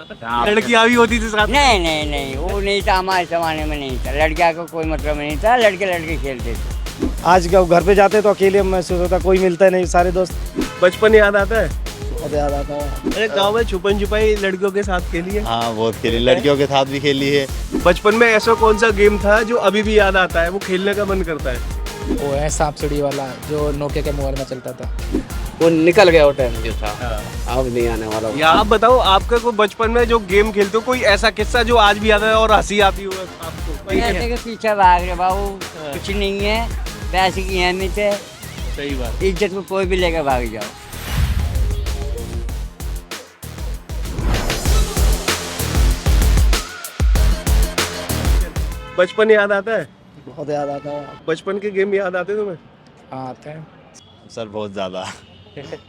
लड़कियां भी होती थी साथ में? नहीं नहीं नहीं, वो नहीं था, हमारे जमाने में नहीं था। लड़कियां को कोई मतलब नहीं था, लड़के लड़के खेलते थे। आज क्या घर पे जाते तो अकेले महसूस होता, कोई मिलता नहीं, सारे दोस्त बचपन याद आता है? बहुत याद आता है। अरे गांव में छुपन छुपाई लड़कियों के साथ खेली है? हाँ बहुत खेली, लड़कियों के साथ भी खेली है। बचपन में ऐसा कौन सा गेम था जो अभी भी याद आता है, वो खेलने का मन करता है? वो है सांप सीढ़ी वाला जो नोकिया के मोबाइल में चलता था। वो निकल गया वो टाइम जो था, अब नहीं आने वाला। या आप बताओ, आपका कोई बचपन में जो गेम खेलते हो, कोई ऐसा किस्सा जो आज भी याद है और हंसी आती हो आपको? पैसे के पीछे भाग रहे बाबू, कुछ नहीं है, पैसे की अहमियत है। सही बात। इज्जत को कोई भी लेकर भाग जाओ। बचपन याद आता है? बहुत याद आता है। बचपन के गेम याद आते तुम्हें? हाँ आते हैं। सर बहुत ज़्यादा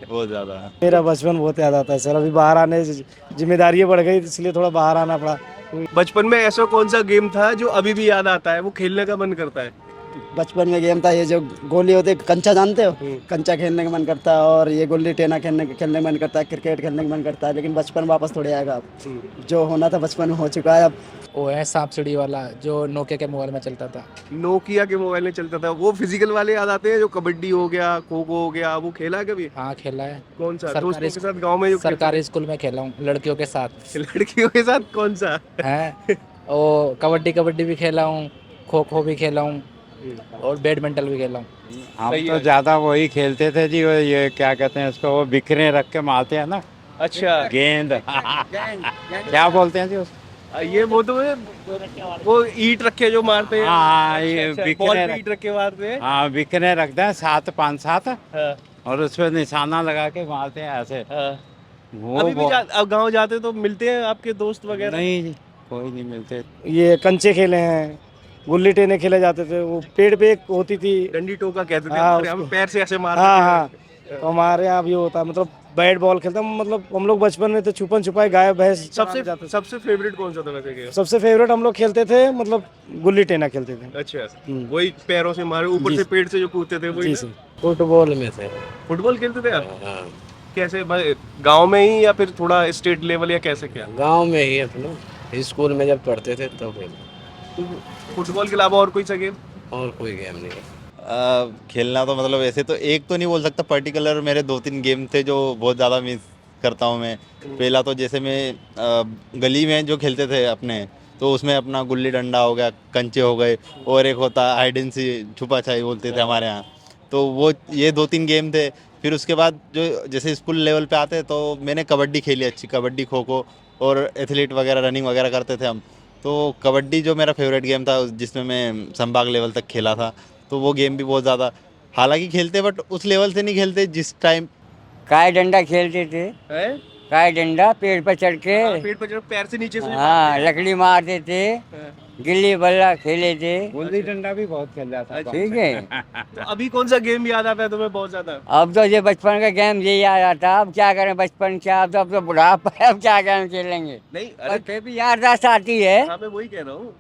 बहुत ज़्यादा। मेरा बचपन बहुत याद आता है सर। अभी बाहर आने जिम्मेदारियां बढ़ गई, इसलिए थोड़ा बाहर आना पड़ा। बचपन में ऐसा कौन सा गेम था जो अभी भी याद आता है, वो खेलने का मन करता है? बचपन में गेम था ये जो गोली होते, कंचा जानते हो? कंचा खेलने का मन करता है, और ये गुल्ली टेना खेलने का मन करता है, क्रिकेट खेलने का मन करता है। लेकिन बचपन वापस थोड़े आएगा अब। जो होना था बचपन में हो चुका है अब। वो है सांप सीढ़ी वाला जो नोकिया के मोबाइल में चलता था। नोकिया के मोबाइल में चलता था, वो फिजिकल वाले याद आते हैं? जो कबड्डी हो गया, खो खो हो गया, वो खेला है कभी? हाँ खेला है। कौन सा? सरकारी दोस्तों के साथ गांव में जो सरकारी स्कूल में खेला हूँ लड़कियों के साथ। लड़कियों के साथ कौन सा? है वो कबड्डी भी खेला हूँ, खो खो भी खेला हूँ और बैडमिंटन भी खेला हूँ। हम तो ज्यादा वही खेलते थे जी, वो ये क्या कहते हैं उसको, वो बिखरे रख के मारते हैं ना, अच्छा। गेंद क्या बोलते हैं जी उसको? ये वो तो वो ईंट रखे जो मारते हैं। हाँ ये अच्छा, बिखरे बॉल पे ईंट रख के मारते हैं। हाँ बिखरे रखते हैं 7-5-7 हाँ, और उस पर निशाना लगा के मारते हैं ऐसे। हाँ। वो अभी भी अब गांव जाते तो मिलते हैं आपके दोस्त वगैरह? नहीं जी, कोई नहीं मिलते। ये कंचे खेले हैं, गुल्ली टेने खेले जाते थे। वो पेड़ पे एक होती थी, डंडी टोका कहते थे, हाँ, हमारे यहाँ उसको। पैर से ऐसे मारते हाँ थे। हाँ, तो हमारे यहाँ भी होता है, मतलब बैट बॉल खेलता। मतलब हम लोग बचपन में तो छुपन छुपाई गाय भैंस चराने जाते थे। सबसे फेवरेट कौन सा था वैसे गेम? सबसे फेवरेट हम लोग खेलते थे, मतलब गुल्ली टेना खेलते थे। अच्छा, वही पैरों से मारे, ऊपर से पेड़ से जो कूदते थे वही जी ना? सर। फुटबॉल में थे। फुटबॉल खेलते थे आप? कैसे, गांव में ही या फिर थोड़ा स्टेट लेवल या कैसे क्या? गांव में ही अपना स्कूल में जब पढ़ते थे तब तो फुटबॉल के अलावा और कोई सा गेम? और कोई गेम नहीं। खेलना तो मतलब ऐसे तो एक तो नहीं बोल सकता पर्टिकुलर, मेरे 2-3 गेम थे जो बहुत ज़्यादा मिस करता हूँ मैं। पहला तो जैसे मैं गली में जो खेलते थे अपने, तो उसमें अपना गुल्ली डंडा हो गया, कंचे हो गए, और एक होता हाइड एंड सी, छुपा छाई बोलते थे हमारे यहाँ। तो वो ये 2-3 गेम थे। फिर उसके बाद जो जैसे स्कूल लेवल पे आते तो मैंने कबड्डी खेली अच्छी, कबड्डी खो खो और एथलीट वगैरह रनिंग वगैरह करते थे हम। तो कबड्डी जो मेरा फेवरेट गेम था, जिसमें मैं संभाग लेवल तक खेला था, तो वो गेम भी बहुत ज़्यादा, हालांकि खेलते बट उस लेवल से नहीं खेलते जिस टाइम। काय डंडा खेलते थे, हैं? काय डंडा पेड़ पर चढ़ के। हाँ, पेड़ पर चढ़ पैर से नीचे से जो हाँ, मारते हैं। लकड़ी मारते थे, हाँ। गिल्ली बल्ला खेले थे। गुल्ली डंडा भी बहुत खेल जाता था। ठीक है। तो अभी कौन सा गेम याद आता है तुम्हें बहुत ज्यादा? अब तो ये बचपन का गेम ये याद आता। अब क्या करें, बचपन क्या, अब तो बुढ़ापा है, अब क्या गेम खेलेंगे। नहीं, पर अरे फिर भी याददाश्त आती है। हाँ, मैं वही कह रहा हूँ।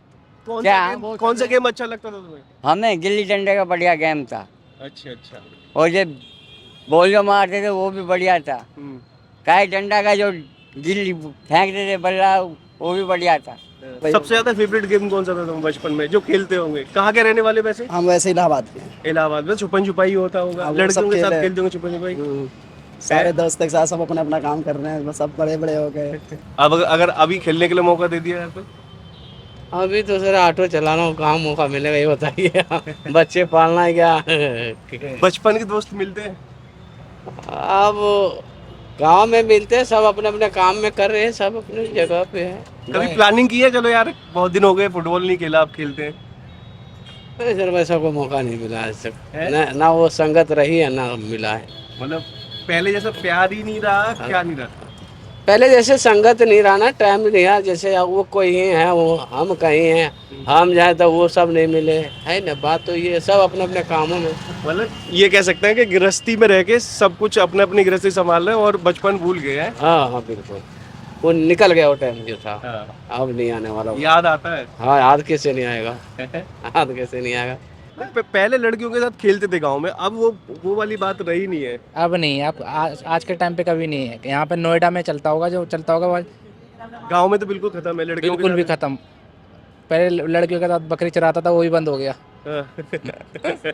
क्या? कौन सा गेम अच्छा लगता था तुम्हें? हमें गिल्ली डंडे का बढ़िया गेम था, अच्छा अच्छा। और ये बॉल जो मारते थे वो भी बढ़िया था। काय डंडा का जो गिल्ली फेंकते थे बल्ला, वो भी बढ़िया था। सबसे ज्यादा फेवरेट गेम कौन सा था तुम बचपन में जो खेलते होंगे? कहाँ के रहने वाले वैसे? हम वैसे इलाहाबाद के। इलाहाबाद में छुपन छुपाई होता होगा, हाँ, वो लड़कियों सब के साथ खेले। खेलते होंगे छुपन छुपाई। सारे दोस्त के साथ सब अपना अपना काम कर रहे हैं, बस सब बड़े बड़े हो गए। अब अगर अभी खेलने के लिए मौका दे दिया तो? अभी तो सर ऑटो चलाना हो, कहाँ मौका मिलेगा ये बताइए। बच्चे पालना है क्या? बचपन के दोस्त मिलते हैं? अब गांव में मिलते हैं, सब अपने अपने काम में कर रहे हैं, सब अपनी जगह पे है। कभी प्लानिंग की है, चलो यार बहुत दिन हो गए फुटबॉल नहीं खेला, आप खेलते हैं? नहीं सर, वैसा कोई मौका नहीं मिला आज तक। ना वो संगत रही है ना मिला है। मतलब पहले जैसा प्यार ही नहीं रहा, क्या नहीं रहा? पहले जैसे संगत नहीं रहा ना, टाइम नहीं रहा। जैसे वो कोई है, वो हम कहीं हैं, हम जाए तो वो सब नहीं मिले, है ना। बात तो ये सब अपने अपने कामों में। मतलब ये कह सकते हैं कि गृहस्थी में रह के सब कुछ अपने अपनी गृहस्थी संभाल रहे हैं और बचपन भूल गए हैं। हाँ हाँ बिल्कुल, वो निकल गया वो टाइम जो था, हाँ। अब नहीं आने वाला वो। याद आता है? हाँ, याद कैसे नहीं आएगा। याद कैसे नहीं आएगा। पहले लड़कियों के साथ खेलते थे गांव में, अब वो वाली बात रही नहीं है। अब नहीं, अब आज के टाइम पे कभी नहीं है। यहाँ पे नोएडा में चलता होगा, जो चलता होगा वो गांव में तो बिल्कुल खत्म है लड़कियों बिल्कुल भी के खत्म। पहले लड़कियों के साथ बकरी चराता था, वो भी बंद हो गया। साथ।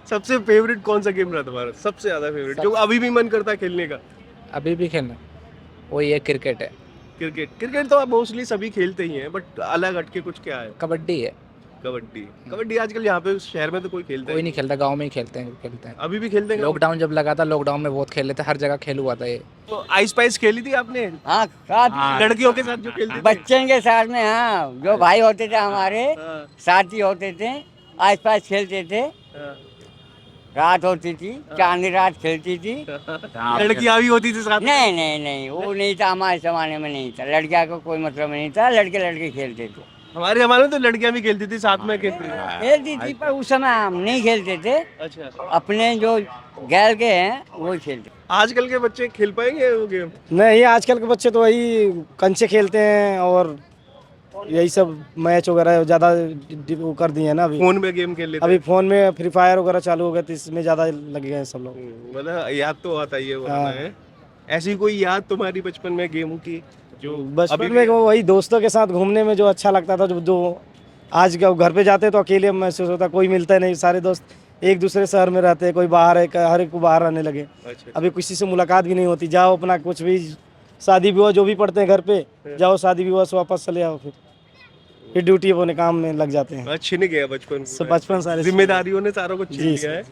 सबसे फेवरेट कौन सा गेम रहा तुम्हारा, सबसे ज्यादा फेवरेट जो अभी भी मन करता है खेलने का? अभी भी खेलना वही है, क्रिकेट है। क्रिकेट। क्रिकेट तो मोस्टली सभी खेलते ही हैं, बट अलग हटके कुछ क्या है? कबड्डी है। कबड्डी। कबड्डी आजकल यहाँ पे शहर में तो कोई खेलता कोई ही नहीं खेलता, गांव में ही खेलते हैं। अभी भी खेलते हैं। लॉकडाउन जब लगा था, लॉकडाउन में बहुत खेले थे, हर जगह खेल हुआ था ये। तो आइस पाइस खेली थी आपने? हाँ, साथ लड़कियों के साथ जो खेलते थे? बच्चों के साथ में, हाँ, जो भाई होते थे हमारे, हाँ, साथी होते थे, आस पास खेलते थे। हाँ। रात होती थी, चांदी रात खेलती थी। लड़कियां भी होती थी साथ में? नहीं, वो नहीं था, हमारे जमाने में नहीं था। लड़कियां को कोई मतलब नहीं था, लड़के खेलते थे। हमारे जमाने में तो लड़कियां भी खेलती थी, साथ में खेलती थी। खेलती थी, पर उस समय हम नहीं खेलते थे। अच्छा। अपने जो गैल के हैं वो खेलते। आजकल के बच्चे खेल पाएंगे वो गेम? नहीं, आजकल के बच्चे तो वही कंचे खेलते हैं और यही सब मैच वगैरह ज़्यादा वो कर दिए हैं ना। अभी फोन में गेम खेल लेते अभी फ़ोन में फ्री फायर वगैरह चालू हो गया, तो इसमें ज़्यादा लगे गए हैं सब लोग। मतलब याद तो आता ही है वो हाँ। हमें। ऐसी कोई याद तुम्हारी बचपन में गेमों की जो बचपन अभी में वही दोस्तों के साथ घूमने में जो अच्छा लगता था, जो आज के घर पे जाते तो अकेले महसूस होता, कोई मिलता नहीं, सारे दोस्त एक दूसरे शहर में रहते हैं, कोई बाहर है, हर एक को बाहर रहने लगे। अच्छा। अभी किसी से मुलाकात भी नहीं होती। जाओ अपना कुछ भी शादी विवाह जो भी पढ़ते हैं घर पे, जाओ शादी विवाह से वापस चले आओ, फिर ड्यूटी अपने काम में लग जाते हैं। छिन गया बचपन सब बचपन सारे जिम्मेदारियों ने सारा कुछ छीन जी, लिया है।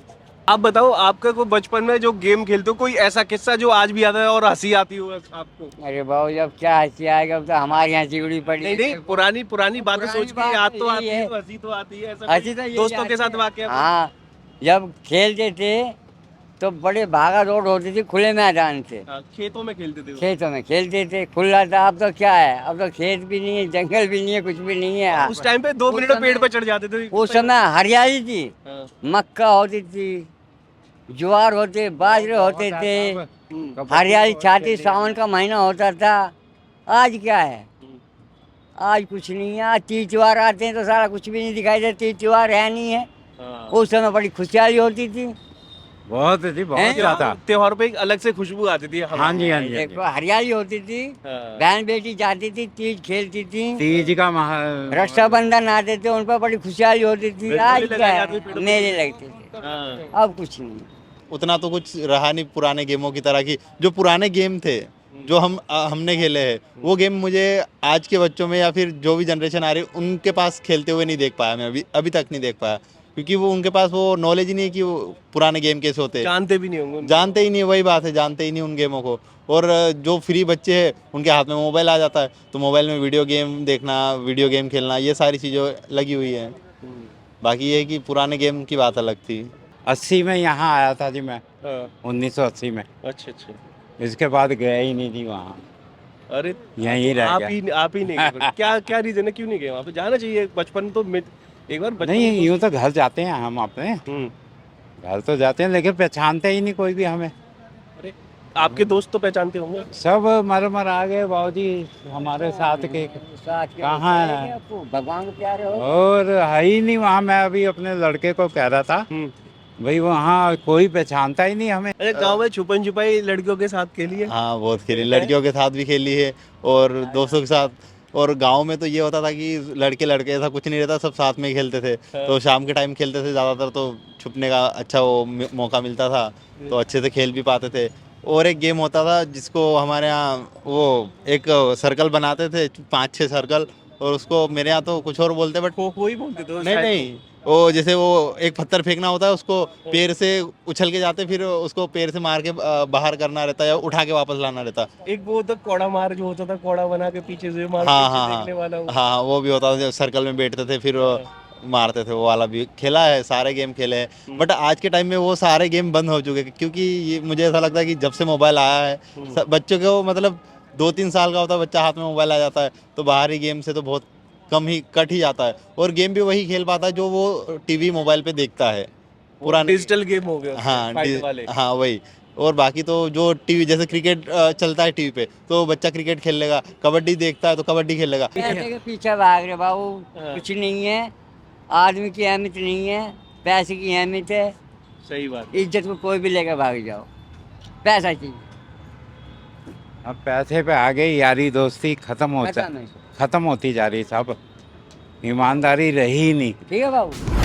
आप बताओ, आपका कोई बचपन में जो गेम खेलते हो, कोई ऐसा किस्सा जो आज भी याद है और हंसी आती हो आपको? अरे बाबू, जब क्या हंसी आएगा, अब तो हमारे यहाँ चिगड़ी पड़ी। नहीं, पुरानी बातें सोच के बात याद तो यही आती है। है, हंसी तो आती है। ऐसा हंसी तो कोई यही दोस्तों के आती साथ है। वाकया? हाँ, जब खेलते थे तो बड़े भागा दौड़ होती थी खुले मैदान से। हाँ, खेतों में खेलते थे? खेतों में खेलते थे, खुला था। अब तो क्या है, अब तो खेत भी नहीं है, जंगल भी नहीं है, कुछ भी नहीं है। उस टाइम पे 2 मिनट में पेड़ पे चढ़ जाते थे। उस समय हरियाली थी, हाँ। मक्का होती थी, ज्वार होते, बाजरे होते थे, हरियाली छाती, सावन का महीना होता था। आज क्या है, आज कुछ नहीं है। आज तीज त्योहार आते हैं तो सारा कुछ भी नहीं दिखाई देता, तीज त्योहार है नहीं है। हाँ। उस समय बड़ी खुशहाली होती थी। बहुत ज्यादा। त्योहार पे एक अलग से खुशबू आती थी। हाँ जी, हाँ जी। देखो, हरियाली होती थी, हाँ। बहन बेटी जाती थी, तीज खेलती थी, तीज का रक्षाबंधन आते थे, उन पर बड़ी खुशहाली होती थी। बिल्कुल आज लगाए क्या जाते थे पेड़ है, पे। मेले लगते थे, हाँ। अब कुछ नहीं। उतना तो कुछ रहा नहीं पुराने गेमों की तरह की। जो पुराने गेम थे जो हमने खेले हैं, वो गेम मुझे आज के बच्चों में या फिर जो भी जनरेशन आ रही है उनके पास खेलते हुए नहीं देख पाया मैं, अभी तक नहीं देख पाया, क्योंकि वो उनके पास वो नॉलेज ही नहीं है कि वो पुराने गेम कैसे होते हैं। जानते भी नहीं होंगे। जानते ही नहीं, वही बात है, जानते ही नहीं उन गेमों को। और जो फ्री बच्चे हैं उनके हाथ में मोबाइल आ जाता है, तो मोबाइल में वीडियो गेम देखना, वीडियो गेम खेलना, ये सारी चीज़ें लगी हुई हैं। बाकी ये है कि पुराने गेम की बात अलग थी। 80 में यहाँ आया था जी मैं, हाँ। 1980 में। अच्छा। इसके बाद गया ही नहीं जी वहाँ, अरे यहीं रह गया। आप ही नहीं गए? क्या रीजन है, क्यों नहीं गए वहाँ पे? जाना चाहिए बचपन तो एक बार बचपन नहीं, यूँ तो घर जाते हैं हम अपने, हम्म। घर तो जाते हैं, लेकिन पहचानते ही नहीं कोई भी हमें। अरे आपके दोस्त तो पहचानते होंगे। सब मर आ गए बाबूजी हमारे साथ के, कहाँ है? भगवान को प्यारे हो। और है ही नहीं वहाँ। मैं अभी अपने लड़के को कह रहा था, भाई वहाँ कोई पहचानता ही नहीं हमें। अरे गांव में छुपन छुपाई लड़कियों के साथ खेली है? हाँ, बहुत खेली, लड़कियों के साथ भी खेली है और दोस्तों के साथ। और गांव में तो ये होता था कि लड़के ऐसा कुछ नहीं रहता, सब साथ में ही खेलते थे। तो शाम के टाइम खेलते थे ज़्यादातर, तो छुपने का अच्छा वो मौका मिलता था, तो अच्छे से खेल भी पाते थे। और एक गेम होता था जिसको हमारे यहाँ वो एक सर्कल बनाते थे, 5-6 सर्कल, और उसको मेरे यहाँ तो कुछ और बोलते, बट खो ही बोलते थे नहीं, वो जैसे वो एक पत्थर फेंकना होता है, उसको पैर से उछल के जाते, फिर उसको पैर से मार के बाहर करना रहता है या उठा के वापस लाना रहता। एक वो तो कौड़ा मार जो होता था, कौड़ा बना के पीछे से मार, हाँ, देखने वाला वो। हाँ, वो भी होता था, सर्कल में बैठते थे फिर मारते थे, वो वाला भी खेला है, सारे गेम खेले हैं। बट आज के टाइम में वो सारे गेम बंद हो चुके हैं, क्योंकि ये मुझे ऐसा लगता है कि जब से मोबाइल आया है, बच्चों को मतलब 2-3 साल का होता है बच्चा, हाथ में मोबाइल आ जाता है, तो बाहरी गेम से तो बहुत कम ही कट ही जाता है, और गेम भी वही खेल पाता है जो वो टीवी मोबाइल पे देखता है। पुराने डिजिटल गेम हो गया। हाँ, फाइट वाले। हाँ वही। और बाकी तो जो टीवी, जैसे क्रिकेट चलता है टीवी पे, तो बच्चा क्रिकेट खेल लेगा, कबड्डी देखता है तो कबड्डी खेल लेगा। पैसे के पीछे भाग रहे बाबू, कुछ नहीं है। आदमी की अहमियत नहीं है, पैसे की अहमियत है। सही बात। इज्जत को कोई भी लेकर भाग जाओ, पैसा चाहिए। अब पैसे पे आ गई, यारी दोस्ती खत्म खत्म है। खत्म होती जा रही सब, ईमानदारी रही ही नहीं। ठीक है बाबू।